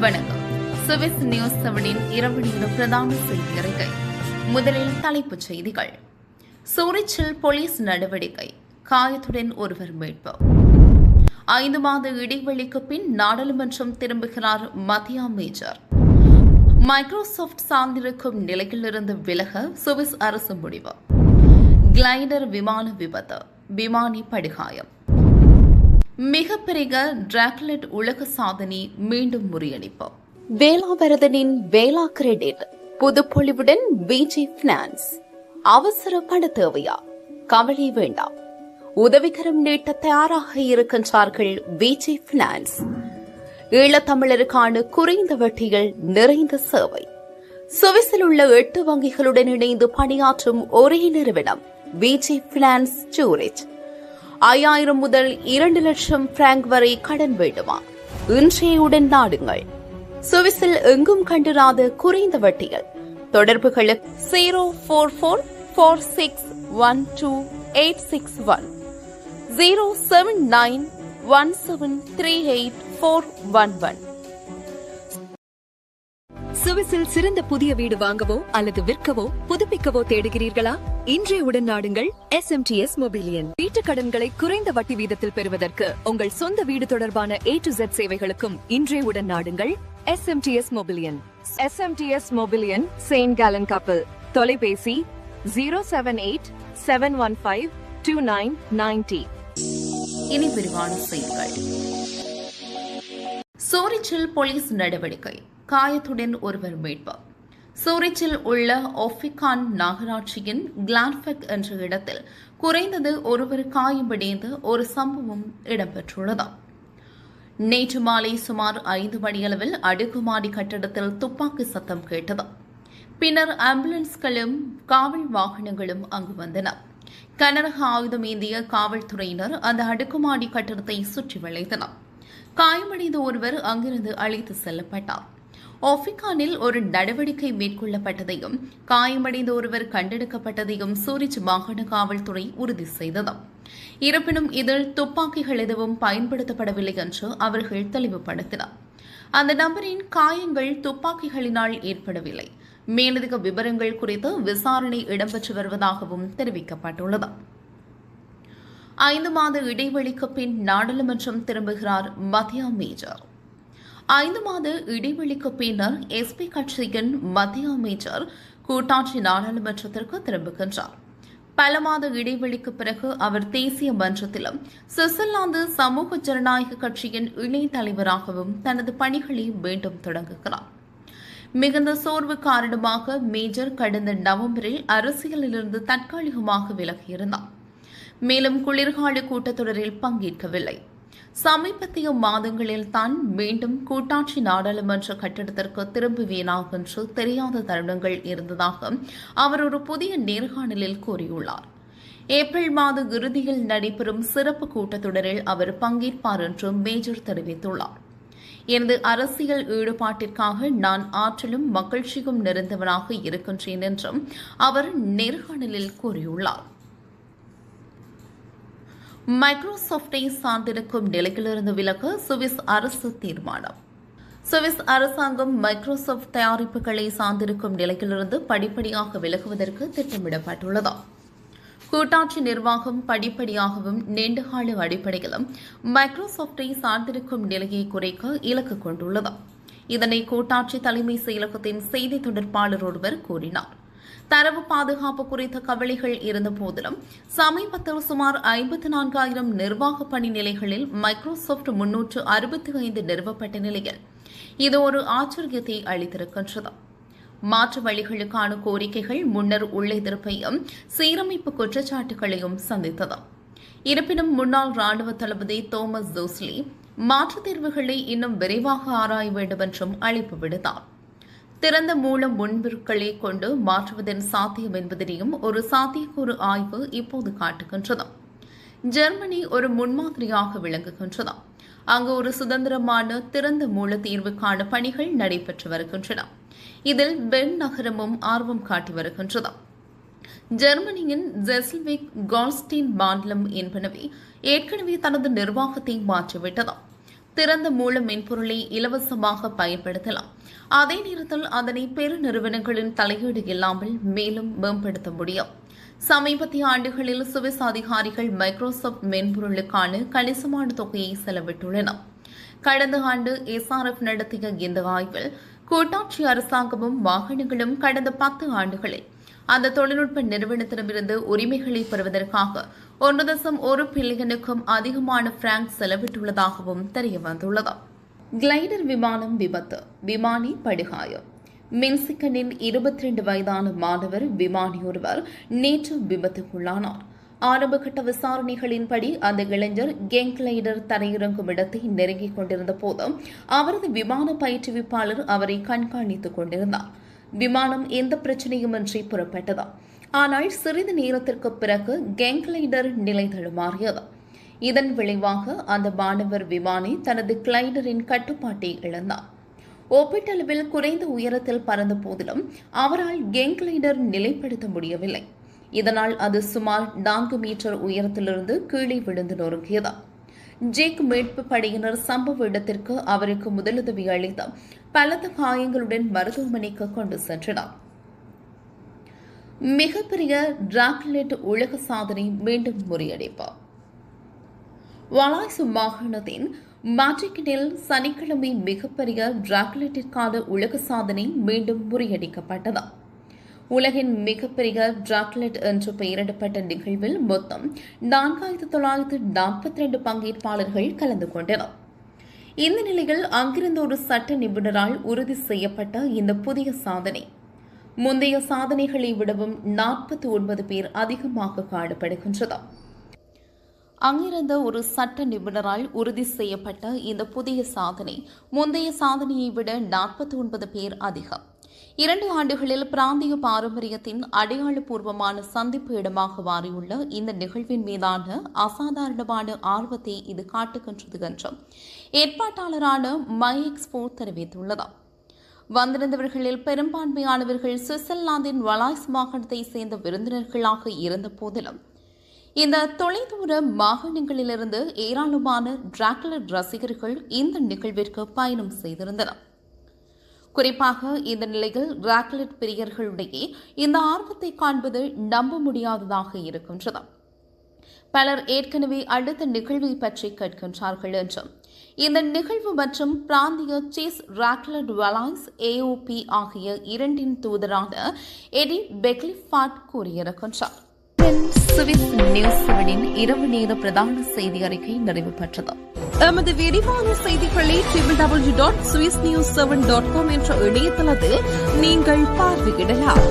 வணக்கம். Swiss news 7 இரவு நேர பிரதான செய்தி அறிக்கை. முதலில் தலைப்புச் செய்திகள். சூரிச்சில் போலீஸ் நடவடிக்கை, காயத்துடன் ஒருவர் மீட்பு. 5 மாத இடைவெளிக்கு பின் நாடாளுமன்றம் திரும்புகிறார் மத்திய அமைச்சர். மைக்ரோசாப்ட் சார்ந்திருக்கும் நிலையிலிருந்து விலக சுவிஸ் அரசு முடிவு. கிளைடர் விமான விபத்து, விமானி படுகாயம். மிகப்பெரிய டிராக்லெட் உலக சாதனை மீண்டும் முறியடிப்பு. வேளாவரதனின் வேளா கிரெடிட் புதுப்பொழிவுடன் விஜய் பினான்ஸ். அவசர பண தேவையா? கவலை வேண்டாம், உதவிகரம் நீட்ட தயாராக இருக்கின்றார்கள் விஜய் பினான்ஸ். ஈழத்தமிழருக்கான குறைந்த வட்டிகள் நிறைந்த சேவை. சுவிஸில் உள்ள 8 வங்கிகளுடன் இணைந்து பணியாற்றும் ஒரே நிறுவனம் விஜய் பினான்ஸ் சூரிச். 5000 முதல் 2 லட்சம் பிராங்க் வரை கடன் வேண்டுமா? இன்றையுடன் நாடுங்கள். சுவிஸில் எங்கும் கண்டிராத குறைந்த வட்டிகள். தொடர்புகளுக்கு 044612861 07917384411. சுவிஸில் சிறந்த புதிய வீடு வாங்கவோ அல்லது விற்கவோ புதுப்பிக்கவோ தேடுகிறீர்களா? இன்றைய உடன் நாடுங்கள் SMTS மொபிலியன். வீட்டுக் கடன்களை குறைந்த வட்டி வீதத்தில் பெறுவதற்கு உங்கள் சொந்த வீடு தொடர்பான A to Z சேவைகளுக்கும் இன்றைய உடன் நாடுங்கள் SMTS மொபிலியன். SMTS மொபிலியன் செயின்ட் கேலன் கப்பல். தொலைபேசி 078-715-2990. இனி விரிவான செய்திகள். சூரிச்சில் போலீஸ் நடவடிக்கை, காயத்துடன் ஒருவர் மீட்பு. சூரிச்சில் உள்ள ஒஃபிகான் நகராட்சியின் கிளான்ஃபெக் என்ற இடத்தில் குறைந்தது ஒருவர் காயமடைந்த ஒரு சம்பவம் இடம்பெற்றுள்ளது. நேற்று மாலை சுமார் 5 மணியளவில் அடுக்குமாடி கட்டடத்தில் துப்பாக்கி சத்தம் கேட்டது. பின்னர் ஆம்புலன்ஸ்களும் காவல் வாகனங்களும் அங்கு வந்தன. கனரக ஆயுதம் ஏந்திய காவல்துறையினர் அந்த அடுக்குமாடி கட்டடத்தை சுற்றி வளைத்தனர். காயமடைந்த ஒருவர் அங்கிருந்து அழைத்து செல்லப்பட்டார். ஒஃபிகானில் ஒரு நடவடிக்கை மேற்கொள்ளப்பட்டதையும் காயமடைந்த ஒருவர் கண்டெடுக்கப்பட்டதையும் சூரிச் மாகாண காவல்துறை உறுதி செய்தது. இருப்பினும் இதில் துப்பாக்கிகள் எதுவும் பயன்படுத்தப்படவில்லை என்று அவர்கள் தெளிவுபடுத்தினர். அந்த நபரின் காயங்கள் துப்பாக்கிகளினால் ஏற்படவில்லை. மேலதிக விவரங்கள் குறித்து விசாரணை இடம்பெற்று வருவதாகவும் தெரிவிக்கப்பட்டுள்ளது. 5 மாத இடைவெளிக்கு பின் நாடாளுமன்றம் திரும்புகிறார் மத்திய அமைச்சர். 5 மாத இடைவெளிக்கு பின்னர் SP கட்சியின் மத்திய அமைச்சர் கூட்டாட்சி நாடாளுமன்றத்திற்கு திரும்புகின்றார். பல மாத இடைவெளிக்கு பிறகு அவர் தேசிய மன்றத்திலும் சுவிட்சர்லாந்து சமூக ஜனநாயக கட்சியின் இணை தலைவராகவும் தனது பணிகளை மீண்டும் தொடங்குகிறார். மிகுந்த சோர்வு காரணமாக மேஜர் கடந்த நவம்பரில் அரசியலிலிருந்து தற்காலிகமாக விலகியிருந்தார். மேலும் குளிர்கால கூட்டத்தொடரில் பங்கேற்கவில்லை. சமீபத்திய மாதங்களில் தான் மீண்டும் கூட்டாட்சி நாடாளுமன்ற கட்டிடத்திற்கு திரும்புவேனா என்று தெரியாத தருணங்கள் இருந்ததாக அவர் ஒரு புதிய நேர்காணலில் கூறியுள்ளார். ஏப்ரல் மாத இறுதியில் நடைபெறும் சிறப்பு கூட்டத்தொடரில் அவர் பங்கேற்பார் என்று மேஜர் தெரிவித்துள்ளார். எனது அரசியல் ஈடுபாட்டிற்காக நான் ஆற்றலும் மகிழ்ச்சியும் நிறைந்தவனாக இருக்கின்றேன் என்றும் அவர் நேர்காணலில் கூறியுள்ளார். மைக்ரோசாப்டை சார்ந்திருக்கும் நிலையிலிருந்து விலக சுவிஸ் அரசு தீர்மானம். சுவிஸ் அரசாங்கம் மைக்ரோசாப்ட் தயாரிப்புகளை சார்ந்திருக்கும் நிலையிலிருந்து படிப்படியாக விலகுவதற்கு திட்டமிடப்பட்டுள்ளது. கூட்டாட்சி நிர்வாகம் படிப்படியாகவும் நீண்டகால அடிப்படையிலும் மைக்ரோசாப்டை சார்ந்திருக்கும் நிலையை குறைக்க இலக்கு கொண்டுள்ளது. இதனை கூட்டாட்சி தலைமை செயலகத்தின் செய்தி தொடர்பாளர் ஒருவர் கூறினார். தரவு பாதுகாப்பு குறித்த கவலைகள் இருந்த போதிலும் சமீபத்தில் சுமார் 54,000 நிர்வாக பணி நிலைகளில் மைக்ரோசாப்ட் 365 நிறுவப்பட்ட நிலையில் இது ஒரு ஆச்சரியத்தை அளித்திருக்கின்றது. மாற்று வழிகளுக்கான கோரிக்கைகள் முன்னர் உள்ள எதிர்ப்பையும் சீரமைப்பு குற்றச்சாட்டுகளையும் சந்தித்தது. இருப்பினும் முன்னாள் ராணுவ தளபதி தோமஸ் ஜோஸ்லி மாற்றுத் தீர்வுகளை இன்னும் விரைவாக ஆராய வேண்டும் என்றும் அழைப்பு விடுத்தார். திறந்த மூல முன்பிற்களை கொண்டு மாற்றுவதன் சாத்தியம் என்பதனையும் ஒரு சாத்தியக்கூறு ஆய்வு இப்போது காட்டுகின்றது. ஜெர்மனி ஒரு முன்மாதிரியாக விளங்குகின்றது. அங்கு ஒரு சுதந்திரமான திறந்த மூல தீர்வுக்கான பணிகள் நடைபெற்று வருகின்றன. இதில் பெர்ன் நகரமும் ஆர்வம் காட்டி வருகின்றது. ஜெர்மனியின் ஜெஸ்ல்விக், கால்ஸ்டீன் மாநிலம் என்பனவே ஏற்கனவே தனது நிர்வாகத்தை மாற்றிவிட்டது. திறந்த மூல மென்பொருளை இலவசமாக பயன்படுத்தலாம். அதே நேரத்தில் அதனை பெருநிறுவனங்களின் தலையீடு இல்லாமல் மேலும் மேம்படுத்த முடியும். சமீபத்திய ஆண்டுகளில் சுவிஸ் அதிகாரிகள் மைக்ரோசாப்ட் மென்பொருளுக்கான கணிசமான தொகையை செலவிட்டுள்ளனர். கடந்த ஆண்டு SRF நடத்திய இந்த ஆய்வில் கூட்டாட்சி அரசாங்கமும் வாகனங்களும் கடந்த 10 ஆண்டுகளில் அந்த தொழில்நுட்ப நிறுவனத்திடமிருந்து உரிமைகளை பெறுவதற்காக 1.1 பில்லியனுக்கும் அதிகமான பிராங்க் செலவிட்டுள்ளதாகவும் தெரியவந்துள்ளது. கிளைடர் விமானம் விபத்து, விமானி படுகாயம். மின்சிகனின் 22 வயதான மாணவர் விமானி ஒருவர் நேற்று விபத்துக்குள்ளானார். ஆரம்பகட்ட விசாரணைகளின்படி அந்த இளைஞர் கிளைடர் தரையிறங்கும் இடத்தை நெருங்கிக் கொண்டிருந்த போது அவரது விமான பயிற்றுவிப்பாளர் அவரை கண்காணித்துக் கொண்டிருந்தார். விமானம் எந்த பிரச்சனையுமின்றி புறப்பட்டது. ஆனால் சிறிது நேரத்திற்கு பிறகு கிளைடர் நிலை தடுமாறியது. இதன் விளைவாக அந்த மாணவர் விமானி தனது கிளைடரின் கட்டுப்பாட்டை இழந்தார். ஒப்பீட்டளவில் குறைந்த உயரத்தில் பறந்த போதிலும் அவரால் கிளைடர் நிலைப்படுத்த முடியவில்லை. இதனால் அது சுமார் 4 மீட்டர் உயரத்திலிருந்து கீழே விழுந்து நொறுங்கியது. ஜேக் மீட்பு படையினர் சம்பவ இடத்திற்கு அவருக்கு முதலுதவி அளித்து பலத்த காயங்களுடன் மருத்துவமனைக்கு கொண்டு சென்றனர். மிகப்பெரிய டிராக்லெட் உலக சாதனை மீண்டும் முறியடிப்பு. வலாய்ஸ் மாகாணத்தின் மாட்ரிகினில் சனிக்கிழமை மிகப்பெரிய டிராக்லெட்டிற்கான உலக சாதனை மீண்டும் முறியடிக்கப்பட்டது. உலகின் மிகப்பெரிய டிராக்லெட் என்று பெயரிடப்பட்ட நிகழ்வில் மொத்தம் 4942 பங்கேற்பாளர்கள் கலந்து கொண்டனர். இந்த நிலையில் அங்கிருந்த ஒரு சட்ட நிபுணரால் உறுதி செய்யப்பட்ட இந்த புதிய சாதனை முந்தைய சாதனைகளை விடவும் 49 பேர் அதிகமாக காணப்படுகின்றது. அங்கிருந்த ஒரு சட்ட நிபுணரால் உறுதி செய்யப்பட்ட இந்த புதிய சாதனை முந்தைய சாதனையை விட 49 பேர் அதிகம். 2 ஆண்டுகளில் பிராந்திய பாரம்பரியத்தின் அடையாளப்பூர்வமான சந்திப்பு இடமாக மாறியுள்ள இந்த நிகழ்வின் மீதான அசாதாரணமான ஆர்வத்தை இது காட்டுகின்றது என்றும் ஏற்பாட்டாளரான மை எக்ஸ்போ தெரிவித்துள்ளது. வந்திருந்தவர்களில் பெரும்பான்மையானவர்கள் சுவிட்சர்லாந்தின் வலாய்ஸ் மாகாணத்தை சேர்ந்த விருந்தினர்களாக இருந்த போதிலும் இந்த தொலைதூர மாகாணங்களிலிருந்து ஏராளமான டிராகுலர் ரசிகர்கள் இந்த நிகழ்விற்கு பயணம் செய்திருந்தனர். குறிப்பாக இந்த நிலையில் டிராகுலட் பிரியர்களிடையே இந்த ஆர்வத்தை காண்பது நம்ப முடியாததாக இருக்கின்றது. பலர் ஏற்கனவே அடுத்த நிகழ்வை பற்றி கேட்கின்றார்கள் என்றும் இந்த நிகழ்வு மற்றும் பிராந்திய சீஸ் டிராகுலட் வலாய்ஸ் AOP ஆகிய 2 தூதரான எடி பெக்லிஃபாட் கூறியிருக்கின்றார். சுவிஸ் நியூஸ் 7 இரவு நேர பிரதான செய்தி அறிக்கை நிறைவு பெற்றது. எமது விரிவான செய்திகளை www.swissnews7.com என்ற இணையதளத்தில் நீங்கள் பார்வையிடலாம்.